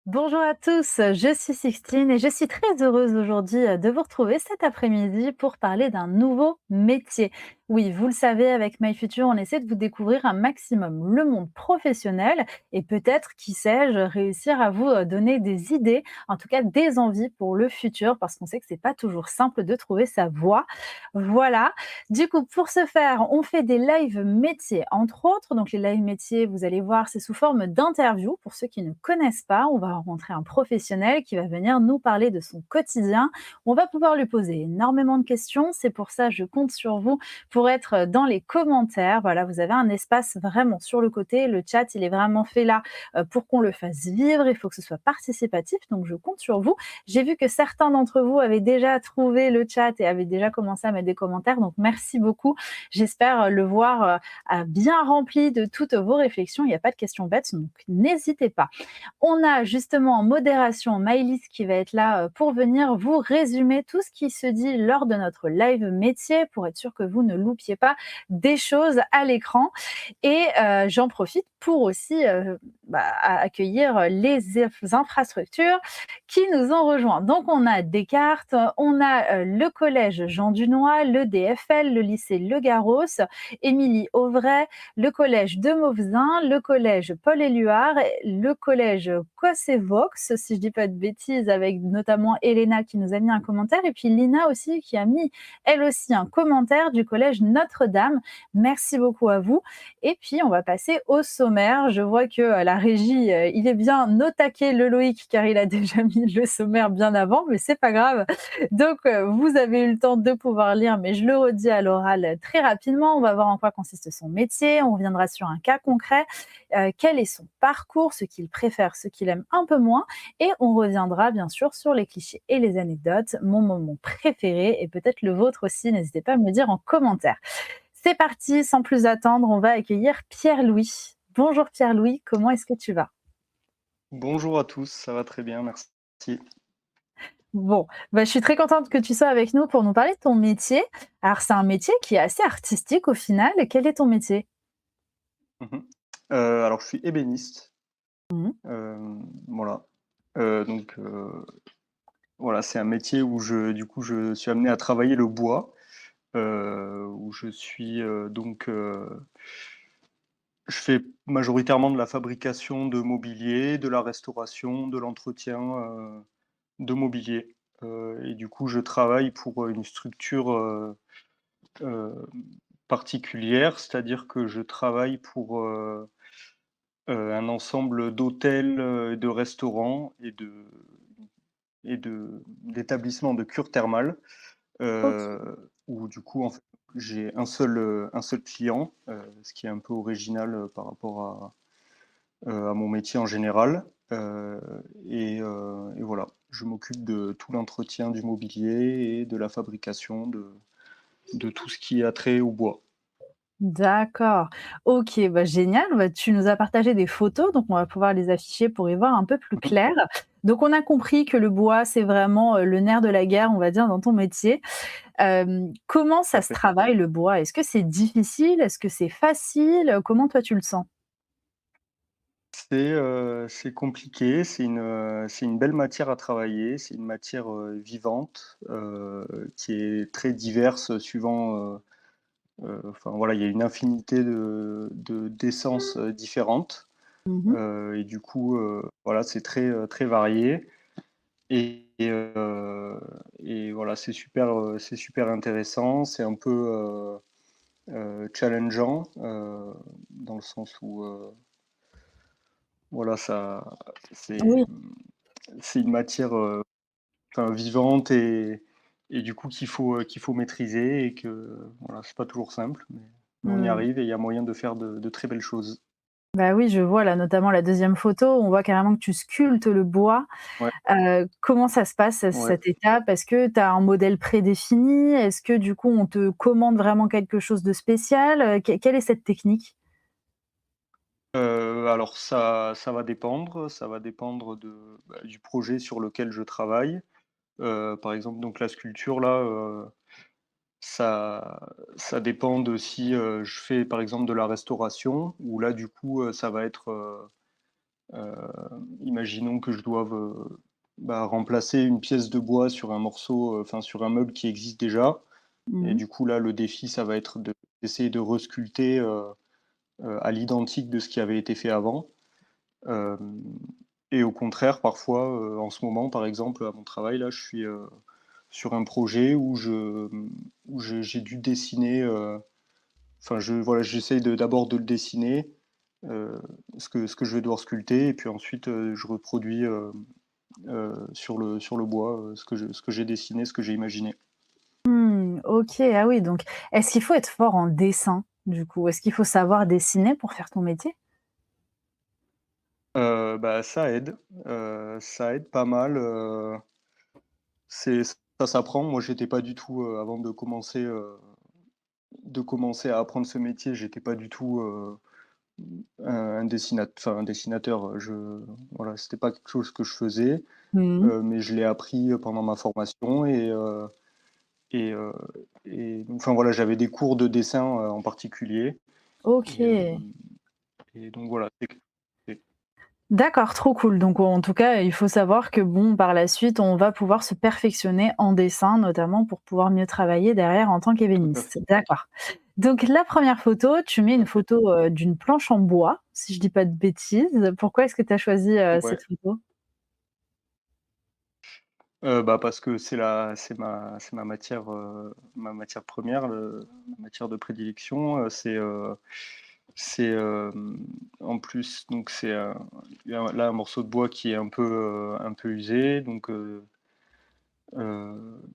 Bonjour à tous, je suis Sixtine et je suis très heureuse aujourd'hui de vous retrouver cet après-midi pour parler d'un nouveau métier. Oui, vous le savez, avec My Future, on essaie de vous découvrir un maximum le monde professionnel et peut-être, qui sait-je, réussir à vous donner des idées, en tout cas des envies pour le futur, parce qu'on sait que c'est pas toujours simple de trouver sa voie. Voilà. Du coup, pour ce faire, on fait des lives métiers, entre autres. Donc, les lives métiers, vous allez voir, c'est sous forme d'interview. Pour ceux qui ne connaissent pas, on va rencontrer un professionnel qui va venir nous parler de son quotidien. On va pouvoir lui poser énormément de questions. C'est pour ça, je compte sur vous pour être dans les commentaires. Voilà, vous avez un espace vraiment sur le côté. Le chat, il est vraiment fait là pour qu'on le fasse vivre. Il faut que ce soit participatif. Donc, je compte sur vous. J'ai vu que certains d'entre vous avaient déjà trouvé le chat et avaient déjà commencé à mettre des commentaires. Donc, merci beaucoup. J'espère le voir bien rempli de toutes vos réflexions. Il n'y a pas de questions bêtes, donc n'hésitez pas. On a justement en modération Maëlys qui va être là pour venir vous résumer tout ce qui se dit lors de notre live métier pour être sûr que vous ne loupiez pas des choses à l'écran. Et j'en profite pour aussi accueillir les infrastructures qui nous ont rejoints. Donc, on a Descartes, on a le collège Jean Dunois, le DFL, le lycée Le Garros, Émilie Auvray, le collège de Mauvesin, le collège Paul-Éluard, le collège Cossé-Vaux, si je dis pas de bêtises, avec notamment Elena qui nous a mis un commentaire, et puis Lina aussi qui a mis elle aussi un commentaire du collège Notre-Dame. Merci beaucoup à vous. Et puis, on va passer au sommaire. Je vois que la régie, il est bien au taquet, le Loïc, car il a déjà mis le sommaire bien avant, mais c'est pas grave. Donc, vous avez eu le temps de pouvoir lire, mais je le redis à l'oral très rapidement. On va voir en quoi consiste son métier. On reviendra sur un cas concret. Quel est son parcours, ce qu'il préfère, ce qu'il aime un peu moins. Et on reviendra bien sûr sur les clichés et les anecdotes, mon moment préféré et peut-être le vôtre aussi. N'hésitez pas à me le dire en commentaire. C'est parti, sans plus attendre, on va accueillir Pierre-Louis. Bonjour Pierre-Louis, comment est-ce que tu vas? Bonjour à tous, ça va très bien, merci. Bon, je suis très contente que tu sois avec nous pour nous parler de ton métier. Alors, c'est un métier qui est assez artistique au final. Quel est ton métier? Mmh. Alors je suis ébéniste, Mmh. voilà. Donc voilà, c'est un métier où je suis amené à travailler le bois, où je suis, je fais majoritairement de la fabrication de mobilier, de la restauration, de l'entretien, de mobilier, et du coup je travaille pour, une structure, heu, particulière, c'est-à-dire que je travaille pour, un ensemble d'hôtels, de restaurants et d'établissements de cure thermale, OK. où du coup, en fait, j'ai un seul client, ce qui est un peu original, par rapport à mon métier en général, et voilà. Je m'occupe de tout l'entretien du mobilier et de la fabrication de tout ce qui a trait au bois. D'accord. OK, génial. Tu nous as partagé des photos, donc on va pouvoir les afficher pour y voir un peu plus Mmh mh. clair. Donc on a compris que le bois, c'est vraiment, le nerf de la guerre, on va dire, dans ton métier. Comment Tout ça à se fait. travaille le bois? Est-ce que c'est difficile? Est-ce que c'est facile? Comment toi tu le sens? C'est compliqué, c'est une belle matière à travailler, c'est une matière, vivante, qui est très diverse suivant, enfin voilà, il y a une infinité d'essences, différentes, Mmh. et du coup, voilà, c'est très, très varié et voilà, c'est super intéressant. C'est un peu, challengeant, dans le sens où, voilà, c'est, Oui. c'est une matière, enfin vivante et du coup qu'il faut maîtriser et que voilà, c'est pas toujours simple, mais on y Mmh. arrive et il y a moyen de faire de très belles choses. Bah, oui, je vois là, notamment la deuxième photo, on voit carrément que tu sculptes le bois. Ouais, Comment ça se passe, ouais. cette étape? Est-ce que tu as un modèle prédéfini? Est-ce que du coup, on te commande vraiment quelque chose de spécial? Quelle est cette technique? Alors ça va dépendre du projet sur lequel je travaille. Par exemple, donc la sculpture là, ça dépend de si, je fais par exemple de la restauration où là du coup, ça va être, Heu, Imaginons que je doive, remplacer une pièce de bois sur un morceau, enfin sur un meuble qui existe déjà et Mmh. du coup là, le défi, ça va être d'essayer de resculpter, à l'identique de ce qui avait été fait avant. Hem Et au contraire, parfois, en ce moment, par exemple, à mon travail, là, je suis, sur un projet où j'ai dû dessiner, enfin, voilà, j'essaye d'abord de le dessiner, heu, ce que je vais devoir sculpter et puis ensuite, je reproduis, sur le bois, ce que j'ai dessiné, ce que j'ai imaginé. Mmh, OK, ah oui, donc est-ce qu'il faut être fort en dessin, du coup? Est-ce qu'il faut savoir dessiner pour faire ton métier? Ça aide pas mal, ça s'apprend. Moi, j'étais pas du tout, avant de commencer à apprendre ce métier, j'étais pas du tout, un dessinateur, voilà, c'était pas quelque chose que je faisais, Mmh. mais je l'ai appris, pendant ma formation et heu enfin voilà, j'avais des cours de dessin, en particulier et OK. hem et donc voilà, c'est D'accord, trop cool. Donc en tout cas, il faut savoir que bon, par la suite, on va pouvoir se perfectionner en dessin, notamment pour pouvoir mieux travailler derrière en tant tout à qu'ébéniste. fait. D'accord. Donc la première photo, tu mets une photo, d'une planche en bois, si je dis pas de bêtises. Pourquoi est-ce que tu as choisi, Ouais, cette photo? parce que c'est ma matière première, ma matière de prédilection, en plus donc il y a là un morceau de bois qui est un peu usé donc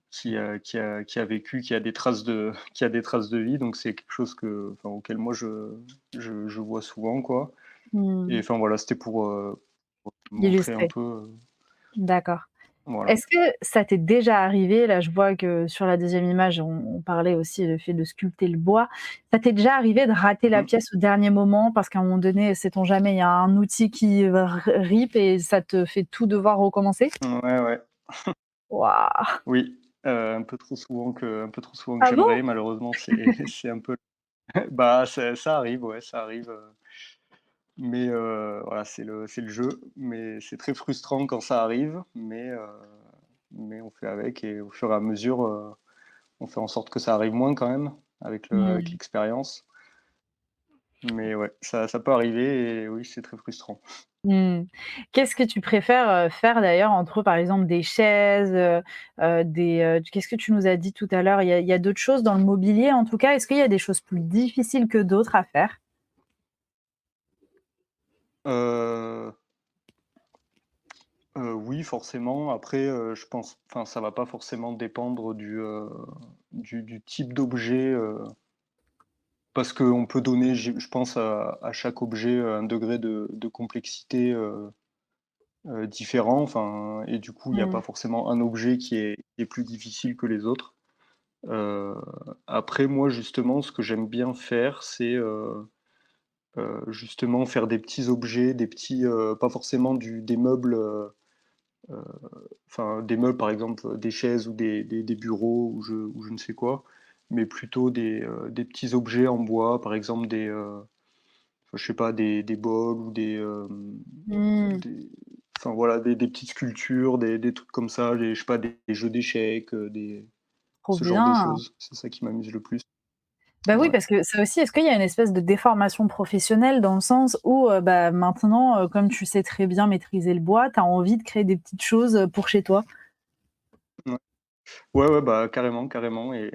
qui a vécu, qui a des traces de qui a des traces de vie donc c'est quelque chose auquel moi je vois souvent quoi et Mmh, enfin voilà, c'était pour montrer un illustré, peu, d'accord. voilà. Est-ce que ça t'est déjà arrivé, là je vois que sur la deuxième image, on parlait aussi le fait de sculpter le bois. Ça t'est déjà arrivé de rater la Mmh. pièce au dernier moment parce qu'à un moment donné, sait-on jamais, il y a un outil qui rip et ça te fait tout devoir recommencer? Ouais, ouais. Waouh! Oui, un peu trop souvent que Ah bon? j'aimerais. Malheureusement, c'est un peu ça arrive, ouais, ça arrive, mais voilà, c'est le jeu, mais c'est très frustrant quand ça arrive, mais on fait avec et au fur et à mesure, on fait en sorte que ça arrive moins quand même avec Mmh. l'expérience. Mais ouais, ça peut arriver et oui, c'est très frustrant. Mmh. Qu'est-ce que tu préfères, faire d'ailleurs entre, par exemple, des chaises, qu'est-ce que tu nous as dit tout à l'heure? Il y a d'autres choses dans le mobilier, en tout cas? Est-ce qu'il y a des choses plus difficiles que d'autres à faire? Heu oui, forcément. Après, je pense enfin, ça va pas forcément dépendre du type d'objet, parce qu'on peut donner, je pense à chaque objet, un degré de complexité, différent. Enfin et du coup, il y a pas Mmh. forcément un objet qui est plus difficile que les autres. Heu, Après moi, justement, ce que j'aime bien faire, c'est, justement faire des petits objets, pas forcément des meubles, heu, enfin des meubles, par exemple, des chaises ou des bureaux ou je ne sais quoi, mais plutôt des petits objets en bois, par exemple je sais pas, des bols ou Mmh. des enfin voilà, des petites sculptures, des trucs comme ça, je sais pas, des jeux d'échecs, Trop ce genre de bien! choses. C'est ça qui m'amuse le plus. Bah, oui, Ouais. parce que ça aussi, est-ce qu'il y a une espèce de déformation professionnelle dans le sens où, bah, maintenant, comme tu sais très bien maîtriser le bois, tu as envie de créer des petites choses, pour chez toi? Ouais. Ouais, ouais, bah, carrément, carrément et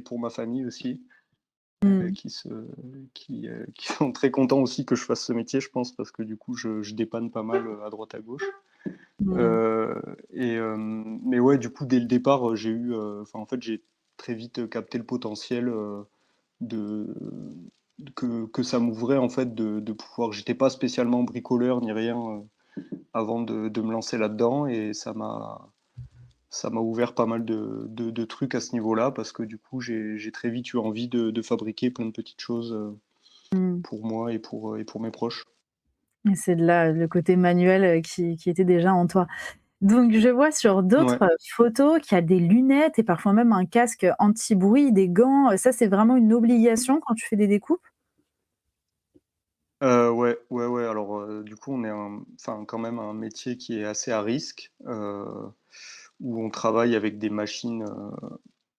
pour ma famille aussi, heu, Mmh. qui se qui sont très contents aussi que je fasse ce métier, je pense, parce que du coup, je dépanne pas mal, à droite à gauche. Mmh. Heu mais ouais, du coup, dès le départ, en fait, j'ai très vite, capté le potentiel, de que ça m'ouvrait, en fait, de pouvoir j'étais pas spécialement bricoleur ni rien, avant de me lancer là-dedans et ça m'a ouvert pas mal de trucs à ce niveau-là parce que du coup, j'ai très vite eu envie de fabriquer plein de petites choses, Mmh. pour moi et pour mes proches. Et c'est de là, le côté manuel, qui était déjà en toi. Donc je vois sur d'autres, Ouais. photos qu'il y a des lunettes et parfois même un casque anti-bruit, des gants, ça c'est vraiment une obligation quand tu fais des découpes? Ouais, ouais, ouais, alors, du coup, on est quand même un métier qui est assez à risque, où on travaille avec des machines,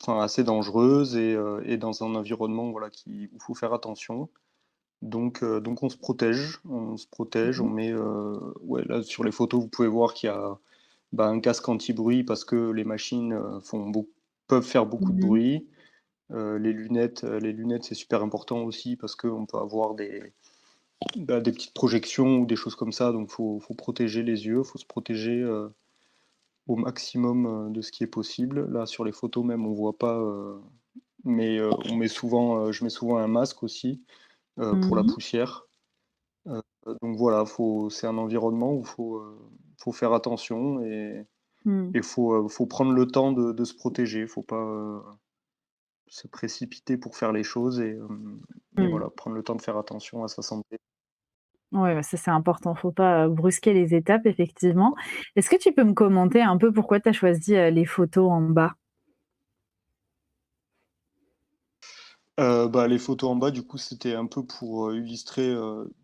assez dangereuses et dans un environnement, voilà, où il faut faire attention. Donc on se protège, Mmh. on met, ouais, là, sur les photos, vous pouvez voir qu'il y a, bah, un casque anti-bruit parce que les machines, peuvent faire beaucoup de Mmh. bruit. Les lunettes, c'est super important aussi parce qu'on peut avoir des petites projections ou des choses comme ça, donc faut protéger les yeux, faut se protéger, au maximum, de ce qui est possible. Là, sur les photos même, on voit pas, mais je mets souvent un masque aussi, pour la Mmh. poussière. Heu, donc voilà, c'est un environnement où faut faire attention Mmh. et faut prendre le temps de se protéger. Faut pas, se précipiter pour faire les choses et Mmh. voilà, prendre le temps de faire attention à sa santé. Ouais, bah, ça, c'est important. Faut pas, brusquer les étapes, effectivement. Est-ce que tu peux me commenter un peu pourquoi tu as choisi, les photos en bas? Bah, les photos en bas, du coup, c'était un peu pour, illustrer,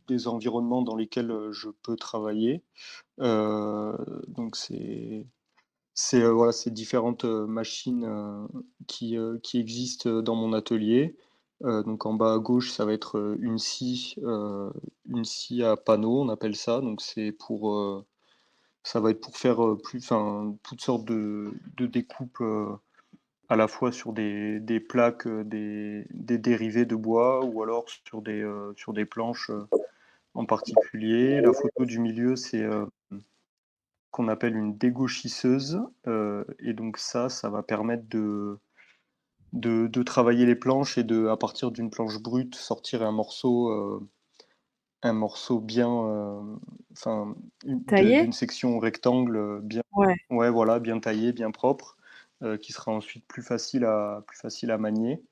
des environnements dans lesquels, je peux travailler. Heu, donc voilà, c'est différentes, machines, qui existent, dans mon atelier. Donc en bas à gauche, ça va être, une scie à panneau, on appelle ça. Donc ça va être pour faire, toutes sortes de découpes, à la fois sur des plaques, des dérivés de bois ou alors sur des planches, en particulier. La photo du milieu, c'est, qu'on appelle une dégauchisseuse, et donc ça va permettre de travailler les planches et à partir d'une planche brute, sortir un morceau bien, enfin, Taillé? d'une section rectangle, bien, Ouais. ouais, voilà, bien taillée, bien propre, qui sera ensuite plus facile à manier.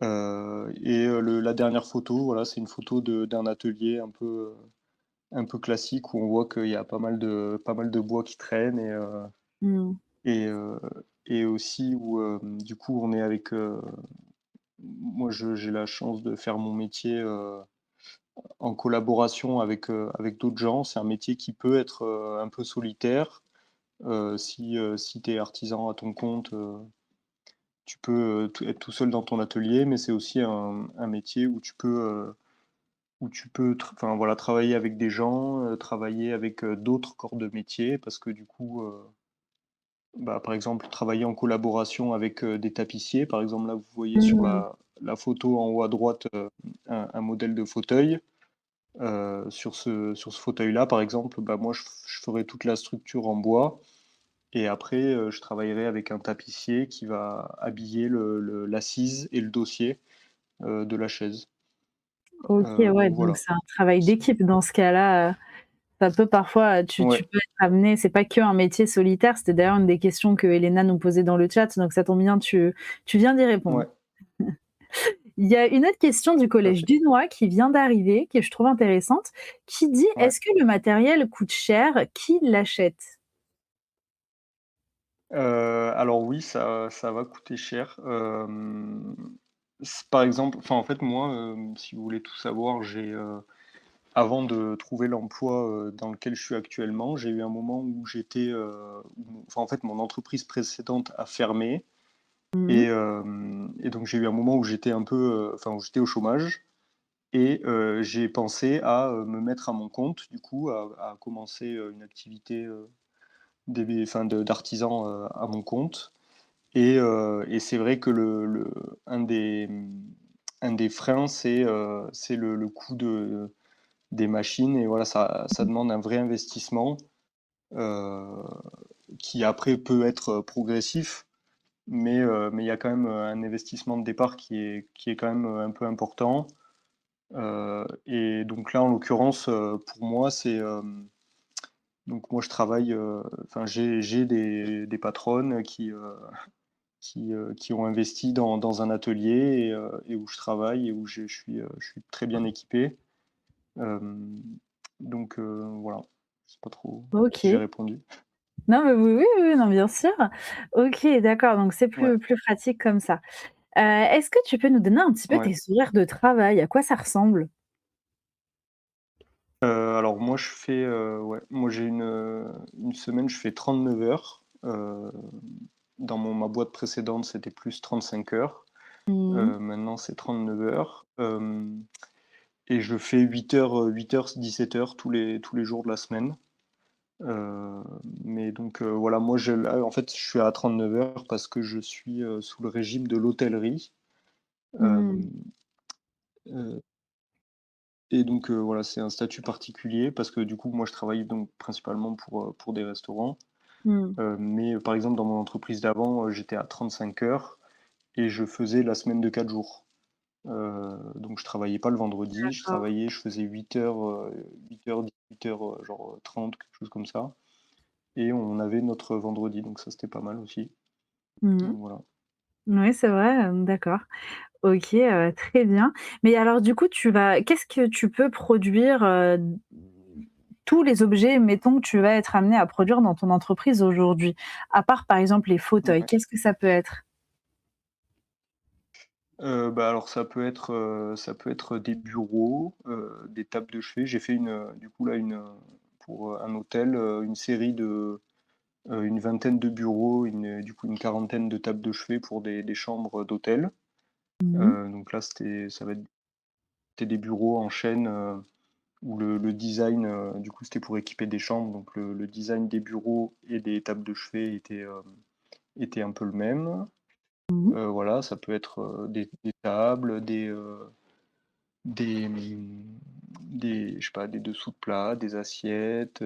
Le la dernière photo, voilà, c'est une photo d'un atelier un peu classique où on voit qu'il y a pas mal de bois qui traîne Mmh. et heu et aussi où, du coup, on est avec, moi, j'ai la chance de faire mon métier, en collaboration avec d'autres gens. C'est un métier qui peut être, un peu solitaire, si tu es artisan à ton compte, tu peux, être tout seul dans ton atelier, mais c'est aussi un métier où tu peux voilà, travailler avec des gens, travailler avec, d'autres corps de métier parce que du coup, bah, par exemple, travailler en collaboration avec, des tapissiers. Par exemple, là, vous voyez sur Mmh. la photo en haut à droite, un modèle de fauteuil. Sur ce fauteuil-là, par exemple, bah, moi, je ferai toute la structure en bois et après, je travaillerai avec un tapissier qui va habiller l'assise et le dossier, de la chaise. OK, ouais, Donc donc voilà. c'est un travail C'est d'équipe dans ce cas-là, ça peut parfois, tu Ouais, peux être amené c'est pas qu'un métier solitaire, c'était d'ailleurs une des questions que Elena nous posait dans le chat, donc ça tombe bien, tu viens d'y répondre. ouais, Il y a une autre question du tout à collège fait. Dunois qui vient d'arriver, que je trouve intéressante, qui dit: Ouais. «Est-ce que le matériel coûte cher? Qui l'achète?» Alors oui, ça va coûter cher. Par exemple, en fait, moi, si vous voulez tout savoir, avant de trouver l'emploi, dans lequel je suis actuellement, j'ai eu un moment où en fait, mon entreprise précédente a fermé Mmh. et donc j'ai eu un moment où j'étais un peu, où j'étais au chômage j'ai pensé à, me mettre à mon compte, du coup, à commencer, une activité, d'artisan, à mon compte et c'est vrai que un des freins, c'est le coût des machines et voilà, ça demande un vrai investissement, heu, qui après peut être, progressif, mais il y a quand même, un investissement de départ qui est quand même, un peu important, et donc là, en l'occurrence, pour moi, donc moi je travaille, j'ai des patronnes qui ont investi dans un atelier et où je travaille et où je suis très bien équipé. Hem, voilà, je sais pas trop si j'ai OK. répondu. Non, mais oui, oui, oui, non, bien sûr. OK, d'accord, donc c'est Ouais, plus pratique comme ça. Est-ce que tu peux nous donner un petit peu ouais. tes horaires de travail? À quoi ça ressemble? Alors moi je fais, ouais, moi j'ai une semaine, je fais 39 heures. Dans ma boîte précédente, c'était plus 35 heures. Mmh. Maintenant c'est 39 heures. Et je fais 8 heures, 17 heures tous les jours de la semaine. Heu, mais donc voilà, moi là, en fait, je suis à 39 heures parce que je suis, sous le régime de l'hôtellerie. Mmh. Hem, heu et donc voilà, c'est un statut particulier parce que du coup, moi, je travaille donc principalement pour des restaurants. Mmh. Mais par exemple, dans mon entreprise d'avant, j'étais à 35 heures et je faisais la semaine de 4 jours. Donc je travaillais pas le vendredi, D'accord. je faisais 8 heures, 18 heures, genre, 30, quelque chose comme ça, et on avait notre vendredi, donc ça, c'était pas mal aussi. Mmh. Donc voilà. Oui, c'est vrai, d'accord. OK, très bien. Mais alors du coup, qu'est-ce que tu peux produire, tous les objets, mettons, que tu vas être amené à produire dans ton entreprise aujourd'hui? À part, par exemple, les fauteuils, Ouais. qu'est-ce que ça peut être? Bah, alors ça peut être des bureaux, des tables de chevet. J'ai fait du coup là pour, un hôtel, une série de, une vingtaine de bureaux, du coup une quarantaine de tables de chevet pour des chambres d'hôtel. Mmh. Donc là, c'était des bureaux en chaîne, où le design, du coup, c'était pour équiper des chambres, donc le design des bureaux et des tables de chevet était un peu le même. Mmh. Voilà, ça peut être, des tables, des je sais pas, des dessous de plats, des assiettes,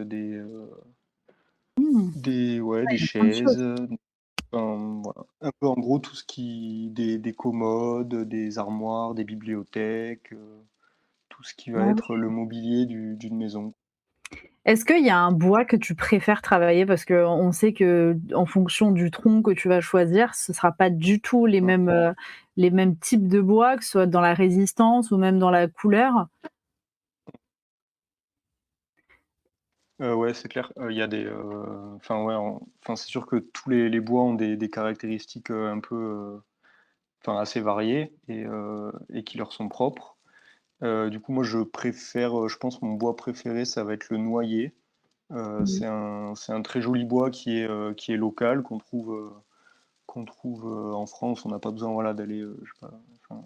Mmh. ouais, Il des y a plein de chaises, choses. enfin, voilà. Un peu en gros tout ce qui des commodes, des armoires, des bibliothèques, tout ce qui va Ah être oui. le mobilier d'une maison. Est-ce qu'il y a un bois que tu préfères travailler? Parce qu'on sait qu'en fonction du tronc que tu vas choisir, ce sera pas du tout Ouais. les mêmes types de bois, que ce soit dans la résistance ou même dans la couleur? Ouais, c'est clair, il y a enfin, ouais, enfin, c'est sûr que tous les bois ont des caractéristiques, un peu, enfin, assez variées et qui leur sont propres. Du coup, moi, je préfère, je pense mon bois préféré, ça va être le noyer. Mmh. C'est un très joli bois qui est local, qu'on trouve en France. On n'a pas besoin, voilà, d'aller, je sais pas, enfin,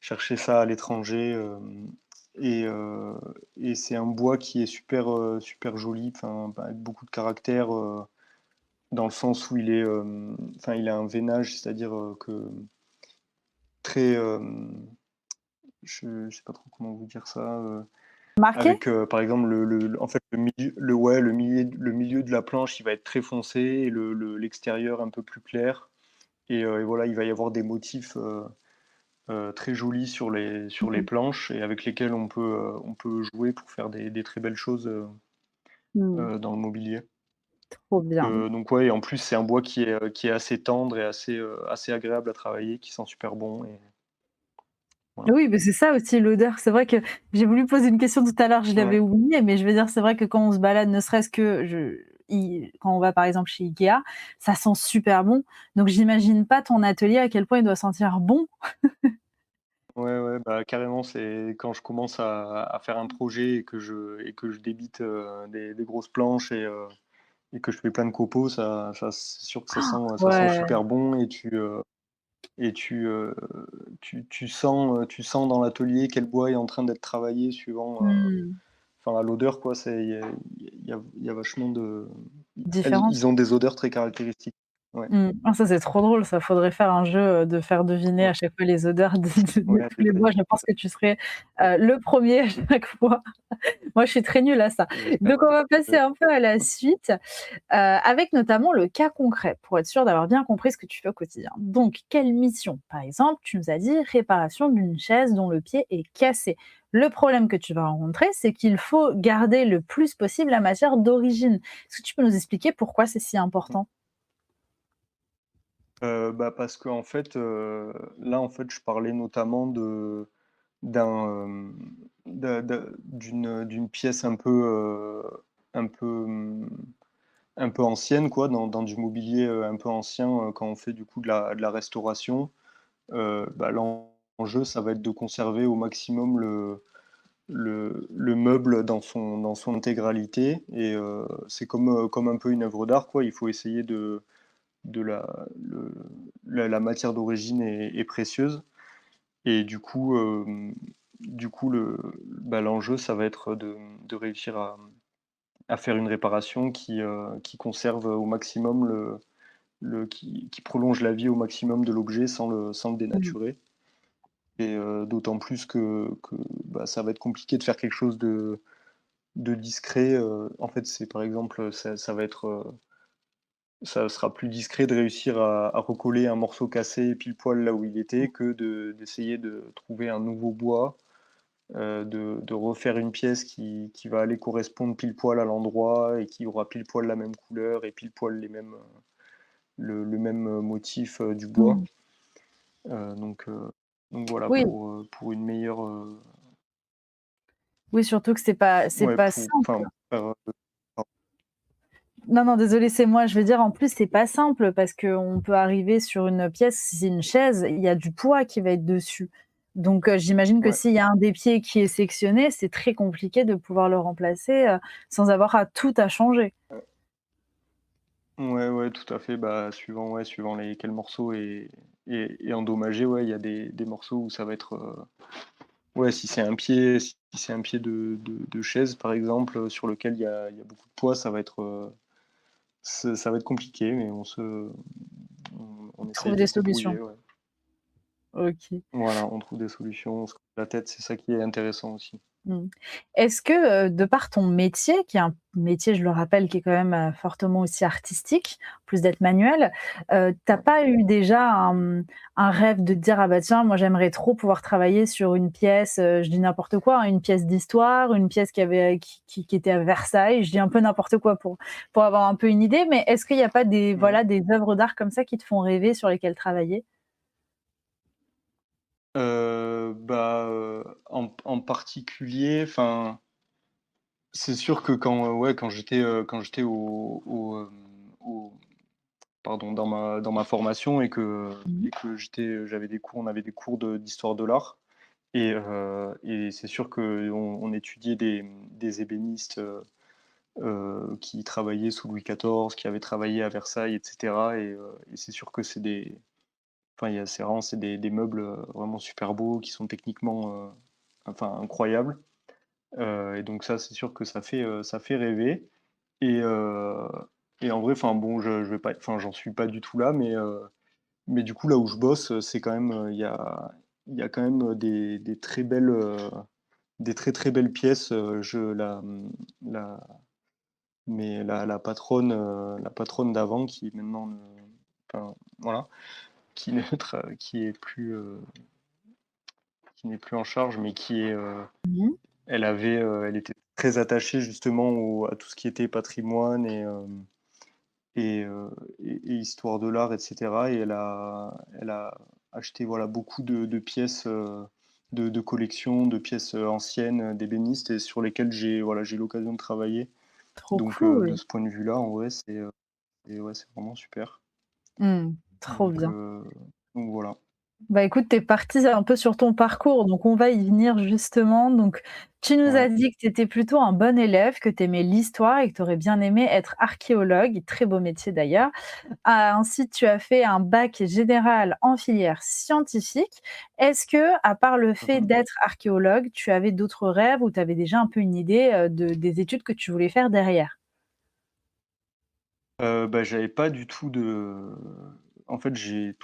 chercher ça à l'étranger, et heu et c'est un bois qui est super, super joli, enfin, bah, avec beaucoup de caractère, dans le sens où enfin, il a un veinage, c'est-à-dire, que très, je sais pas trop comment vous dire ça, Marqué? avec, par exemple, en fait, ouais, le milieu de la planche, il va être très foncé et l'extérieur un peu plus clair, et voilà, il va y avoir des motifs, très jolis sur les Mmh. planches et avec lesquels on peut jouer pour faire des très belles choses, Mmh. dans le mobilier. Trop bien. Donc ouais, et en plus, c'est un bois qui est assez tendre et assez agréable à travailler, qui sent super bon, et voilà. Oui, mais c'est ça aussi l'odeur. C'est vrai que j'ai voulu poser une question tout à l'heure, je l'avais Ouais, oublié, mais je veux dire, c'est vrai que quand on se balade, ne serait-ce que quand on va par exemple chez IKEA, ça sent super bon. Donc j'imagine pas ton atelier à quel point il doit sentir bon. ouais, ouais, bah, carrément, c'est quand je commence à faire un projet et que je débite, des grosses planches, et que je fais plein de copeaux, c'est sûr que ça sent Ouais. super bon, et tu sens dans l'atelier quel bois est en train d'être travaillé suivant, Mmh. enfin, à l'odeur, quoi. Il y a vachement de Différence. ils ont des odeurs très caractéristiques. Ouais, Mmh. Ah ça, c'est trop drôle ça. Faudrait faire un jeu, de faire deviner ouais, à chaque fois les odeurs de ouais, tous les bois. Je pense que tu serais, le 1er à chaque fois. Moi, je suis très nulle à ça. j'espère. Donc on va passer Ouais. un peu à la suite, avec notamment le cas concret pour être sûr d'avoir bien compris ce que tu fais au quotidien. Donc, quelle mission? Par exemple, tu nous as dit réparation d'une chaise dont le pied est cassé. Le problème que tu vas rencontrer, c'est qu'il faut garder le plus possible la matière d'origine. Est-ce que tu peux nous expliquer pourquoi c'est si important? Bah, parce qu'en fait, là, en fait, je parlais notamment d'un, d'une pièce un peu, un peu ancienne, quoi, dans du mobilier, un peu ancien, quand on fait du coup de la restauration. Bah, l'enjeu, ça va être de conserver au maximum le meuble dans son intégralité et c'est comme un peu une œuvre d'art, quoi. Il faut essayer de la matière d'origine est précieuse et du coup l'enjeu, ça va être de réussir à faire une réparation qui conserve au maximum qui prolonge la vie au maximum de l'objet sans le Mmh. dénaturer et d'autant plus que, bah, ça va être compliqué de faire quelque chose de discret, en fait, c'est par exemple, ça va être, ça sera plus discret de réussir à recoller un morceau cassé pile poil là où il était que d'essayer de trouver un nouveau bois, de refaire une pièce qui va aller correspondre pile poil à l'endroit et qui aura pile poil la même couleur et pile poil les mêmes, le même, motif, du bois. Mmh. Heu, donc heu, donc voilà Oui, pour une meilleure, oui, surtout que c'est ouais, pas pour simple. enfin, faire, Non, non, désolée, c'est moi. Je veux dire, en plus, c'est pas simple parce qu'on peut arriver sur une pièce, si c'est une chaise, il y a du poids qui va être dessus. Donc, j'imagine que ouais. s'il y a un des pieds qui est sectionné, c'est très compliqué de pouvoir le remplacer, sans avoir à tout à changer. Ouais, ouais, tout à fait. Bah, suivant les quel morceau est endommagé, ouais, il y a des morceaux où ça va être, ouais, si c'est un pied de chaise, par exemple, sur lequel il y a beaucoup de poids, ça va être, ça va être compliqué, mais on essaye Trouver de des se débrouiller, solutions. ouais. OK. Voilà, on trouve des solutions, on se creuse la tête, c'est ça qui est intéressant aussi. Mmh. Est-ce que, de par ton métier, qui est un métier, je le rappelle, qui est quand même, fortement aussi artistique, en plus d'être manuel, tu Ouais. pas eu déjà un rêve de te dire: «Ah bah tiens, moi j'aimerais trop pouvoir travailler sur une pièce», je dis n'importe quoi, hein, une pièce d'histoire, une pièce qui était à Versailles, je dis un peu n'importe quoi pour avoir un peu une idée, mais est-ce qu'il y a pas des Ouais. voilà, des œuvres d'art comme ça qui te font rêver, sur lesquelles travailler? Bah, en particulier, enfin, c'est sûr que ouais, quand j'étais au pardon, dans ma formation Mmh. et que j'avais des cours on avait des cours d'histoire de l'art et c'est sûr qu'on étudiait des ébénistes, qui travaillaient sous Louis XIV, qui avaient travaillé à Versailles et cetera et c'est sûr que il y a c'est des meubles, vraiment super beaux qui sont techniquement, enfin incroyables, et donc ça, c'est sûr que ça fait rêver et heu et en vrai, enfin bon, je vais pas enfin, j'en suis pas du tout là, mais du coup, là où je bosse, c'est quand même, il y a quand même, des très belles, des très, très belles pièces, la mais la patronne d'avant qui maintenant ne enfin, voilà, qui ne tra qui n'est plus en charge, mais Mmh. elle était très attachée justement à tout ce qui était patrimoine et heu et histoire de l'art et cetera et elle a acheté, voilà, beaucoup de pièces, de collections, de pièces, anciennes, d'ébénistes et sur lesquelles j'ai eu l'occasion de travailler. Trop Donc de cool. ce point de vue-là, en vrai, ouais, c'est vraiment super. Mmh. Trop Donc bien. heu, donc voilà. Bah, écoute, tu es partie un peu sur ton parcours, donc on va y venir justement. Donc, tu nous Ouais. as dit que tu étais plutôt un bon élève, que tu aimais l'histoire et que tu aurais bien aimé être archéologue, très beau métier d'ailleurs. Ensuite, tu as fait un bac général en filière scientifique. Est-ce que, à part le Mmh fait mh. d'être archéologue, tu avais d'autres rêves ou tu avais déjà un peu une idée, des études que tu voulais faire derrière? Bah, j'avais pas du tout en fait, j'ai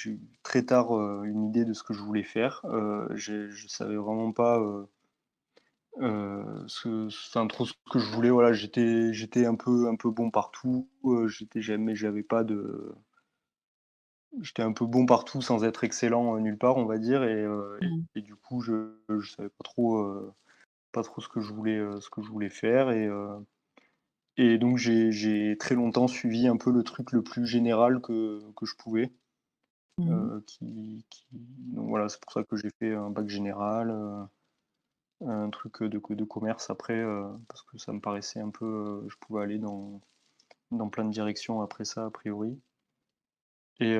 eu très tard, une idée de ce que je voulais faire. Je savais vraiment pas, enfin trop ce que je voulais, voilà, j'étais un peu bon partout, j'avais pas de j'étais un peu bon partout sans être excellent, nulle part, on va dire Mmh. et du coup, je savais pas trop ce que je voulais faire et donc j'ai très longtemps suivi un peu le truc le plus général que je pouvais, Mmh. qui donc voilà, c'est pour ça que j'ai fait un bac général, un truc, de commerce après, parce que ça me paraissait un peu, je pouvais aller dans plein de directions après ça, a priori et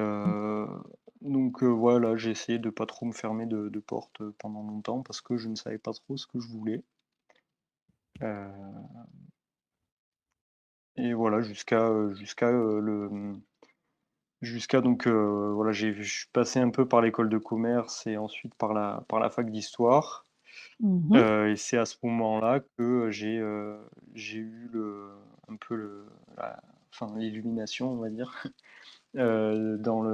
voilà, j'ai essayé de pas trop me fermer de porte, pendant longtemps parce que je ne savais pas trop ce que je voulais. Heu et voilà jusqu'à donc voilà, je suis passé un peu par l'école de commerce et ensuite par la fac d'histoire, Mmh. et c'est à ce moment-là que j'ai eu un peu l'illumination, on va dire, dans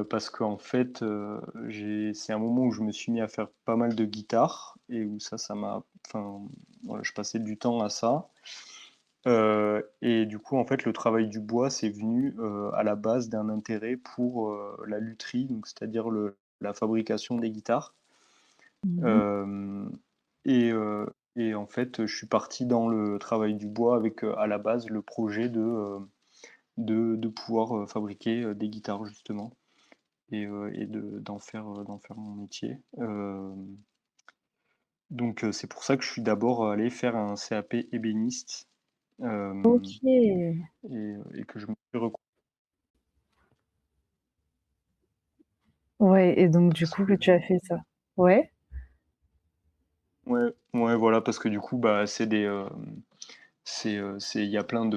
parce qu'en fait, c'est un moment où je me suis mis à faire pas mal de guitare et où ça m'a voilà, je passais du temps à ça, et du coup, en fait, le travail du bois, c'est venu, à la base d'un intérêt pour, la lutherie, donc c'est-à-dire la fabrication des guitares, Mmh. hem et en fait, je suis parti dans le travail du bois avec, à la base, le projet de pouvoir, fabriquer, des guitares justement. Et d'en faire mon métier. Donc c'est pour ça que je suis d'abord allé faire un CAP ébéniste, hem OK. et que je me suis recon Ouais, et donc du parce coup que que tu as fait ça? Ouais? ouais, ouais, voilà, parce que du coup, bah, c'est il y a plein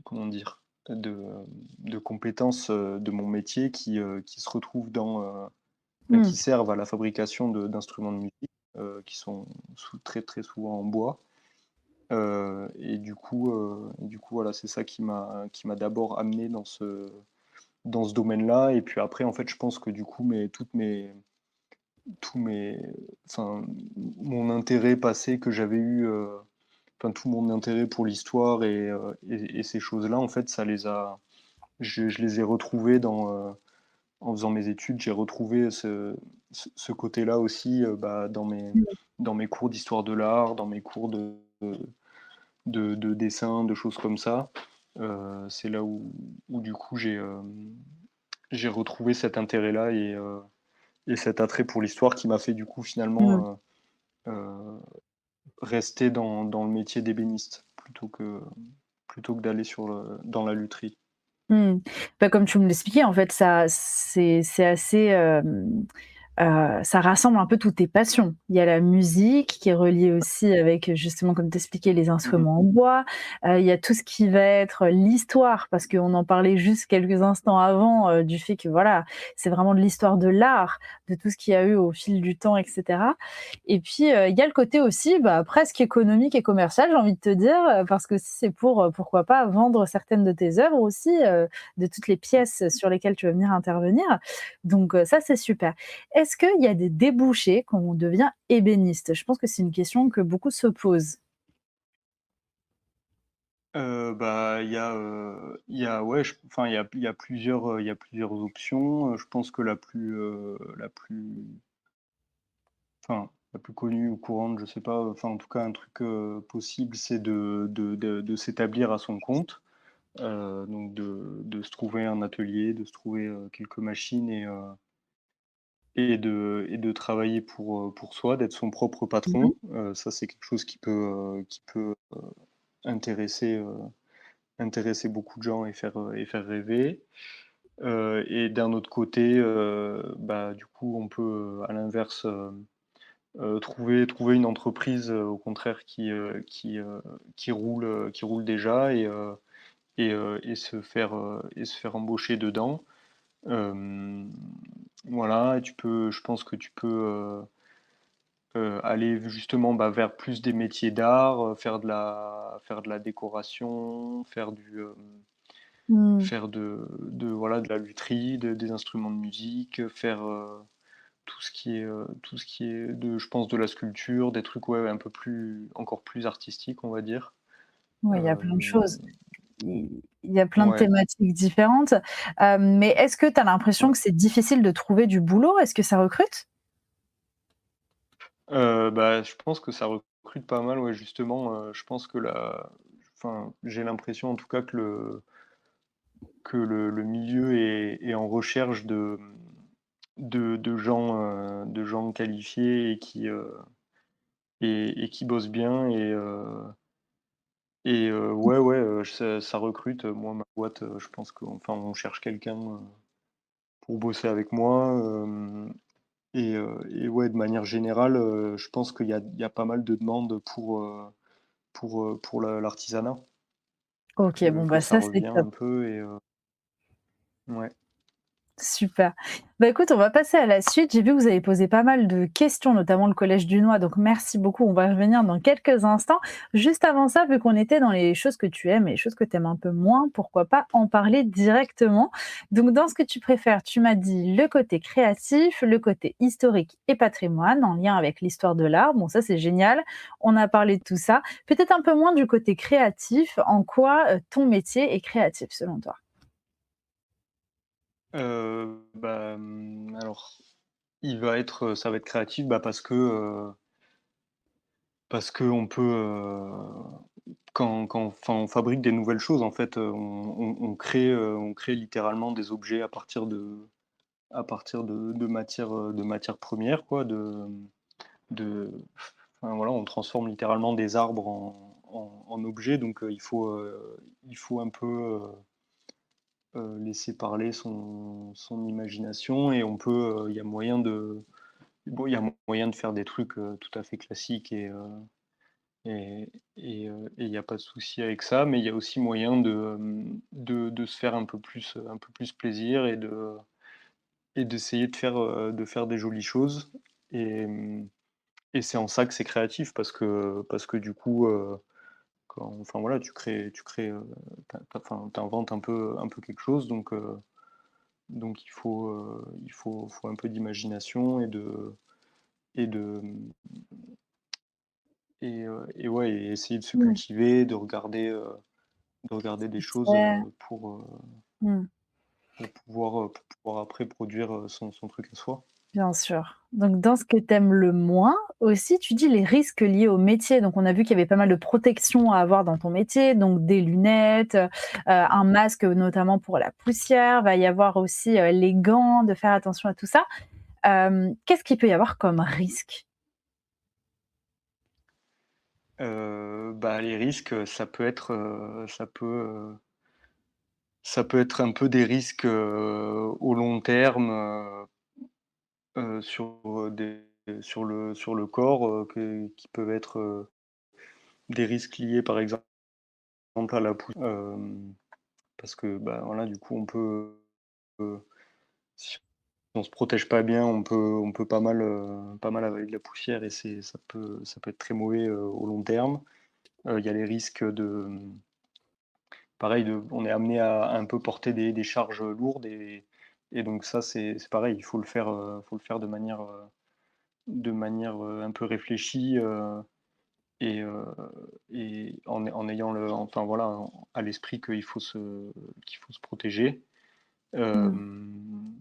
comment dire? De compétences, de mon métier qui se retrouvent qui Mmh. servent à la fabrication d'instruments de musique, qui sont très, très souvent en bois. Et du coup, voilà, c'est ça qui m'a d'abord amené dans ce domaine-là et puis après, en fait, je pense que du coup, tous mes enfin, mon intérêt passé que j'avais eu, tout mon intérêt pour l'histoire et ces choses-là, en fait, ça les a je les ai retrouvés en faisant mes études, j'ai retrouvé ce côté-là aussi, bah, Mmh. dans mes cours d'histoire de l'art, dans mes cours de dessin, de choses comme ça. C'est là où du coup j'ai retrouvé cet intérêt-là et cet attrait pour l'histoire qui m'a fait du coup Mmh. finalement, rester dans le métier d'ébéniste plutôt que d'aller dans la lutherie. Mmh. Bah, comme tu me l'expliquais, en fait, ça c'est assez, ça rassemble un peu toutes tes passions. Il y a la musique qui est reliée aussi avec, justement, comme tu expliquais, les Mmh. instruments en bois. Il y a tout ce qui va être l'histoire, parce qu'on en parlait juste quelques instants avant, du fait que, voilà, c'est vraiment de l'histoire de l'art, de tout ce qu'il y a eu au fil du temps et cetera. Et puis, il y a le côté aussi, bah, presque économique et commercial, j'ai envie de te dire, parce que si c'est pour, pourquoi pas, vendre certaines de tes œuvres aussi, de toutes les pièces sur lesquelles tu vas venir intervenir. Donc, ça, c'est super. Est-ce qu'il y a des débouchés quand on devient ébéniste? Je pense que c'est une question que beaucoup se posent. Bah, ouais, il y a plusieurs options, je pense que la plus connue ou courante, je sais pas, en tout cas un truc, possible, c'est de s'établir à son compte, donc de se trouver un atelier, de se trouver, quelques machines et de travailler pour soi, d'être son propre Mmh. patron. Ça, c'est quelque chose qui peut intéresser, beaucoup de gens et faire rêver. Et d'un autre côté, bah, du coup, on peut, à l'inverse, trouver une entreprise, au contraire qui roule déjà et se faire embaucher dedans. Hem, voilà et je pense que tu peux, aller justement, bah, vers plus des métiers d'art, faire de la décoration, Mmh. faire de la lutherie, des instruments de musique, faire, tout ce qui est je pense de la sculpture, des trucs, ouais, un peu encore plus artistiques, on va dire. Ouais, il y a plein de Hem, choses. Il y a plein de ouais, thématiques différentes. Mais est-ce que tu as l'impression ouais. que c'est difficile de trouver du boulot? Est-ce que ça recrute? Bah, je pense que ça recrute pas mal, ouais, justement, je pense que j'ai l'impression en tout cas que le milieu est en recherche de gens qualifiés et qui bossent bien ouais, ouais, ça recrute, moi ma boîte, je pense qu'enfin on cherche quelqu'un, pour bosser avec moi, et ouais, de manière générale, je pense qu'il y a pas mal de demandes pour l'artisanat, OK, bon, que bah, ça ça, c'est revient top. un peu et ouais. Super. Bah, écoute, on va passer à la suite. J'ai vu que vous avez posé pas mal de questions, notamment le collège Dunois, donc merci beaucoup. On va y revenir dans quelques instants. Juste avant ça, vu qu'on était dans les choses que tu aimes et les choses que tu aimes un peu moins, pourquoi pas en parler directement. Donc, dans ce que tu préfères, tu m'as dit le côté créatif, le côté historique et patrimoine, en lien avec l'histoire de l'art. Bon, ça, c'est génial. On a parlé de tout ça. Peut-être un peu moins du côté créatif. En quoi ton métier est créatif, selon toi? Alors, ça va être créatif, bah, parce qu'on peut, quand on fabrique des nouvelles choses, en fait, on crée littéralement des objets à partir de matières premières, quoi, de enfin, voilà, on transforme littéralement des arbres en objets, donc il faut un peu, laisser parler son imagination, et il y a moyen de faire des trucs, tout à fait classiques, et il y a pas de souci avec ça, mais il y a aussi moyen de se faire un peu plus plaisir, et d'essayer de faire des jolies choses, et et c'est en ça que c'est créatif, parce que du coup, enfin voilà, tu inventes un peu quelque chose, donc il faut un peu d'imagination, et de et ouais, et essayer de se Mmh. cultiver, de regarder des choses, Ouais. Mmh. pour pouvoir après produire, son truc à soi. Bien sûr. Donc dans ce que tu aimes le moins aussi, tu dis les risques liés au métier. Donc on a vu qu'il y avait pas mal de protections à avoir dans ton métier, donc des lunettes, un masque notamment pour la poussière, va y avoir aussi, les gants, de faire attention à tout ça. Qu'est-ce qu'il peut y avoir comme risque? Bah, les risques, ça peut être un peu des risques, au long terme, sur le corps, qui peuvent être, des risques liés, par exemple, à la poussière, parce que, bah, voilà, du coup, si on se protège pas bien, on peut pas mal avaler de la poussière, et ça peut être très mauvais, au long terme. Il y a les risques pareil, on est amené à un peu porter des charges lourdes, et donc ça, c'est pareil, il faut le faire de manière un peu réfléchie, et en ayant enfin voilà, à l'esprit qu'il faut se protéger. Mmh. Hem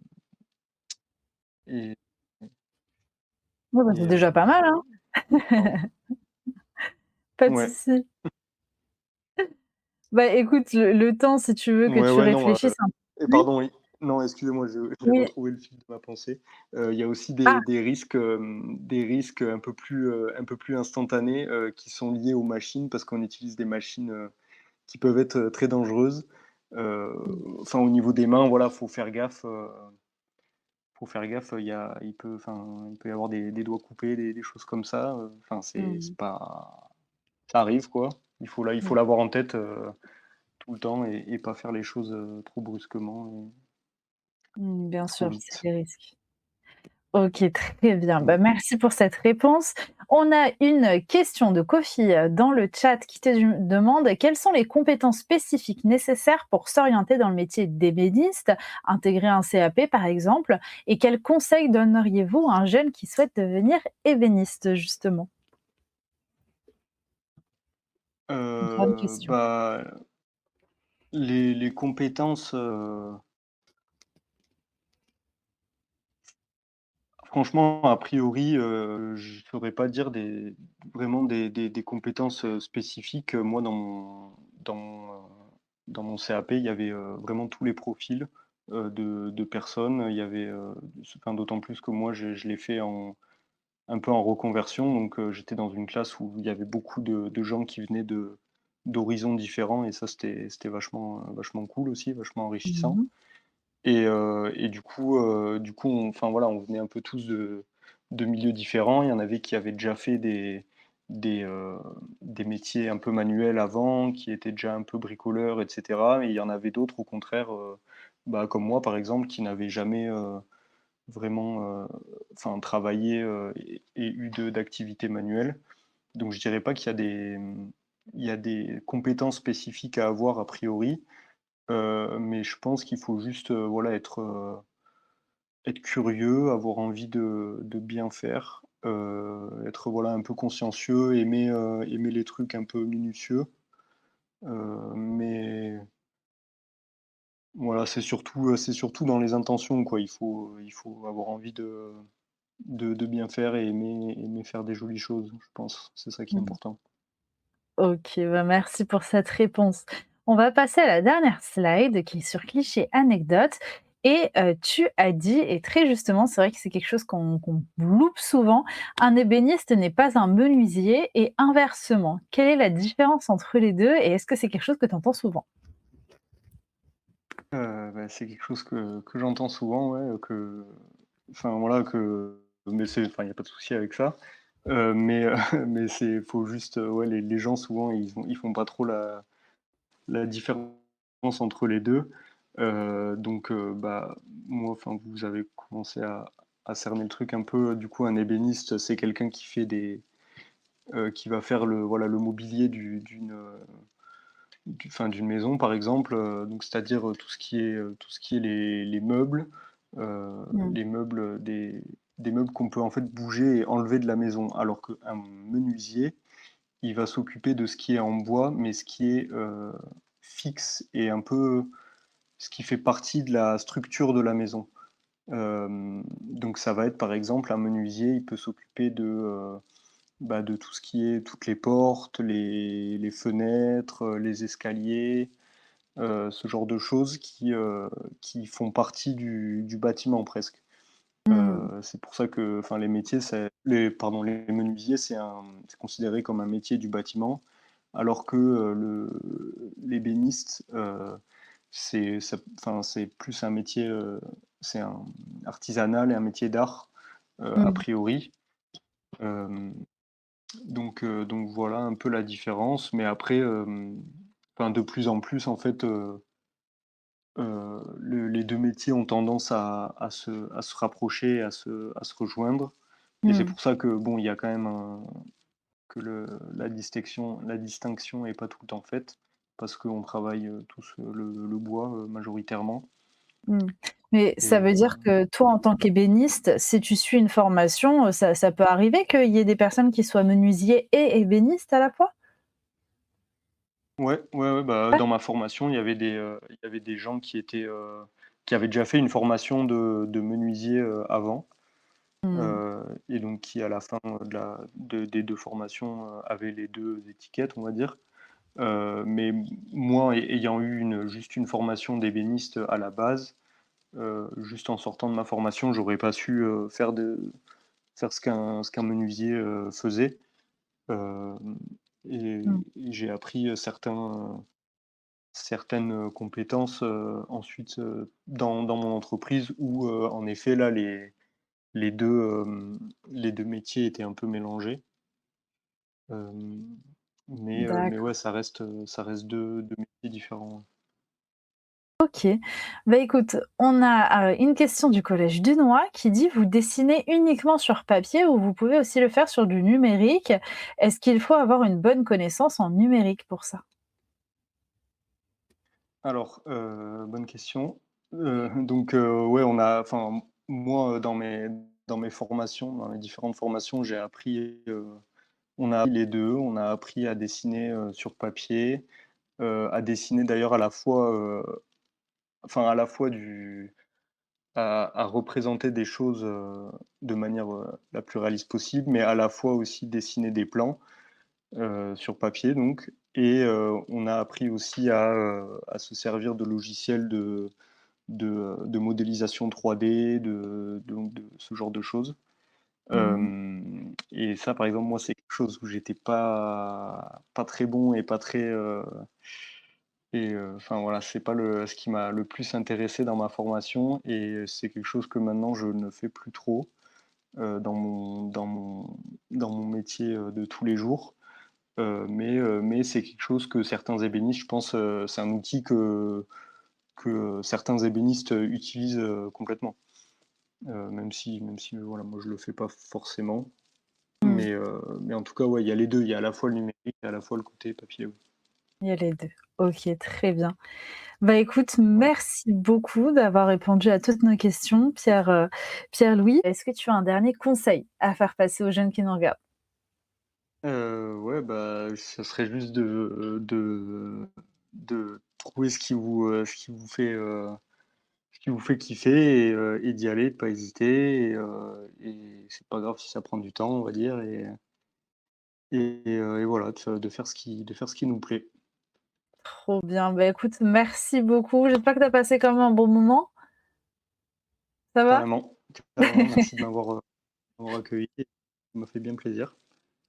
et Ouais, bah, et c'est déjà pas mal, hein? pardon. Pas de Ouais. souci. Bah, écoute, le temps, si tu veux que Ouais, tu ouais, non, réfléchisses un et oui, pardon, oui. Non, excusez-moi, j'ai oui. retrouvé le fil de ma pensée. Il y a aussi Ah! des risques un peu plus instantanés, qui sont liés aux machines, parce qu'on utilise des machines, qui peuvent être, très dangereuses. Heu, Mmh. enfin, au niveau des mains, voilà, faut faire gaffe, il peut y avoir des doigts coupés, des choses comme ça, enfin, c'est Mmh. pas ça arrive, quoi. Il faut Mmh. l'avoir en tête, tout le temps, et pas faire les choses, trop brusquement Mmh, et bien trop sûr, c'est vite. des risques. OK, très bien. Bah, Ouais. merci pour cette réponse. On a une question de Kofi, dans le chat qui te demande: «Quelles sont les compétences spécifiques nécessaires pour s'orienter dans le métier d'ébéniste? Intégrer un CAP par exemple, et quels conseils donneriez-vous à un jeune qui souhaite devenir ébéniste justement?» Grande question. Bah, les compétences, franchement, a priori, je saurais pas dire vraiment des compétences, spécifiques. Moi, dans mon CAP, il y avait, vraiment tous les profils, de personnes. Il y avait, enfin, d'autant plus que moi, je l'ai fait un peu en reconversion, donc j'étais dans une classe où il y avait beaucoup de gens qui venaient d'horizons différents et ça, c'était vachement cool aussi, vachement enrichissant. Mmh. Et du coup, enfin voilà, on venait un peu tous de milieux différents. Il y en avait qui avaient déjà fait des, heu, des métiers un peu manuels avant, qui étaient déjà un peu bricoleurs et cetera. Et il y en avait d'autres au contraire, bah, comme moi par exemple, qui n'avaient jamais, vraiment, enfin travaillé, et eu d'activités manuelles. Donc je dirais pas qu'il y a il y a des compétences spécifiques à avoir a priori, mais je pense qu'il faut juste, voilà, être curieux, avoir envie de bien faire, être, voilà, un peu consciencieux, aimer les trucs un peu minutieux, mais voilà, c'est surtout dans les intentions, quoi. Il faut avoir envie de bien faire et aimer faire des jolies choses, je pense. C'est ça qui est Mmh. important. OK, bah, merci pour cette réponse. On va passer à la dernière slide qui est sur cliché anecdote et tu as dit et très justement, c'est vrai que c'est quelque chose qu'on loupe souvent, un ébéniste n'est pas un menuisier et inversement. Quelle est la différence entre les 2 et est-ce que c'est quelque chose que tu entends souvent? Bah, c'est quelque chose que j'entends souvent, ouais, enfin voilà, mais enfin, il y a pas de souci avec ça. Mais faut juste, ouais, les gens souvent ils font pas trop la différence entre les 2. Donc bah, moi, enfin, vous avez commencé à cerner le truc un peu, du coup, un ébéniste, c'est quelqu'un qui va faire le mobilier d'une maison, par exemple, donc c'est-à-dire, tout ce qui est les meubles, Mmh. les meubles, des meubles qu'on peut, en fait, bouger et enlever de la maison. Alors qu'un menuisier, il va s'occuper de ce qui est en bois, mais ce qui est, fixe et un peu ce qui fait partie de la structure de la maison. Donc ça va être, par exemple, un menuisier, il peut s'occuper bah, de tout ce qui est toutes les portes, les fenêtres, les escaliers, ce genre de choses qui font partie du bâtiment presque. Mmh. C'est pour ça que, enfin, les métiers, les menuisiers, c'est considéré comme un métier du bâtiment, alors que, l'ébéniste, c'est plus un métier, c'est un artisanal et un métier d'art, a Mmh. priori. Hem, donc voilà un peu la différence, mais après, enfin, de plus en plus, en fait, les 2 métiers ont tendance à se rapprocher, à se rejoindre et c'est Mmh. pour ça que bon, il y a quand même que la distinction est pas tout le temps faite parce qu'on travaille, tous, le bois, majoritairement Mmh. Mais ça et veut dire que toi, en tant qu'ébéniste, si tu suis une formation, ça peut arriver qu'il y ait des personnes qui soient menuisiers et ébénistes à la fois? ouais, ouais, ouais, bah, Ouais. dans ma formation, il y avait des gens qui avaient déjà fait une formation de menuisier, avant, Mmh. et donc qui à la fin, des 2 formations, avaient les 2 étiquettes, on va dire. Mais moi, ayant eu juste une formation d'ébéniste à la base, juste en sortant de ma formation, j'aurais pas su, faire ce qu'un menuisier, faisait. Hem Mmh. et j'ai appris, certaines, compétences, ensuite, dans mon entreprise où, en effet, là, les 2 les 2 métiers étaient un peu mélangés. Hem, mais D'accord. ouais, ça reste deux métiers différents. OK. Bah, écoute, on a, une question du collège Dunois qui dit: «Vous dessinez uniquement sur papier ou vous pouvez aussi le faire sur du numérique? Est-ce qu'il faut avoir une bonne connaissance en numérique pour ça?» Alors, bonne question. Donc, ouais, enfin, moi, dans mes formations, dans mes différentes formations, on a appris les 2. On a appris à dessiner, sur papier, à dessiner d'ailleurs à la fois, enfin, à la fois à représenter des choses, de manière, la plus réaliste possible, mais à la fois aussi dessiner des plans, sur papier donc on a appris aussi à se servir de logiciels de modélisation 3D, donc de ce genre de choses. Mmh. Et ça, par exemple, moi, c'est quelque chose où j'étais pas très bon et pas très, enfin voilà, c'est pas ce qui m'a le plus intéressé dans ma formation et c'est quelque chose que maintenant je ne fais plus trop, dans mon métier, de tous les jours. Mais c'est quelque chose que certains ébénistes, je pense, c'est un outil que certains ébénistes utilisent, complètement. Même si, voilà, moi je le fais pas forcément. Mmh. Mais en tout cas, ouais, il y a les 2. Il y a à la fois le numérique et à la fois le côté papier, oui. Il y a les 2. OK, très bien. Bah, écoute, Voilà. merci beaucoup d'avoir répondu à toutes nos questions, Pierre-Louis. Est-ce que tu as un dernier conseil à faire passer aux jeunes qui nous regardent? Ouais, bah, ça serait juste de trouver ce qui vous fait kiffer et d'y aller, de pas hésiter et c'est pas grave si ça prend du temps, on va dire et voilà, de faire ce qui nous plaît. Trop bien. Bah, écoute, merci beaucoup. J'espère que tu as passé quand même un bon moment. Ça va? Carrément, carrément, merci de m'avoir accueilli, ça m'a fait bien plaisir.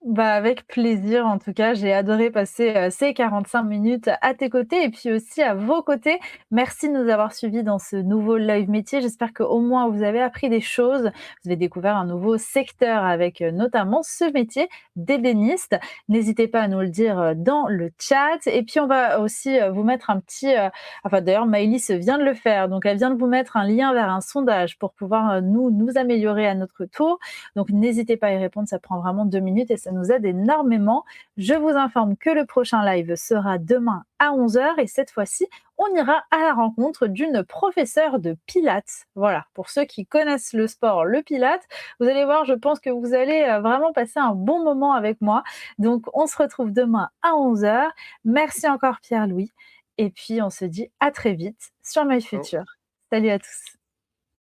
Bah, avec plaisir en tout cas, j'ai adoré passer, ces 45 minutes à tes côtés et puis aussi à vos côtés. Merci de nous avoir suivis dans ce nouveau Live Métier. J'espère qu'au moins vous avez appris des choses. Vous avez découvert un nouveau secteur avec, notamment ce métier d'ébéniste. N'hésitez pas à nous le dire, dans le chat et puis on va aussi, vous mettre un petit, enfin d'ailleurs Maëlys vient de le faire, donc elle vient de vous mettre un lien vers un sondage pour pouvoir, nous améliorer à notre tour. Donc n'hésitez pas à y répondre, ça prend vraiment 2 minutes et ça nous aide énormément. Je vous informe que le prochain live sera demain à 11 heures et cette fois-ci, on ira à la rencontre d'une professeure de pilates. Voilà, pour ceux qui connaissent le sport, le pilates, vous allez voir, je pense que vous allez, vraiment passer un bon moment avec moi. Donc on se retrouve demain à 11 heures. Merci encore Pierre-Louis et puis on se dit à très vite sur My Ciao. Future. Salut à tous.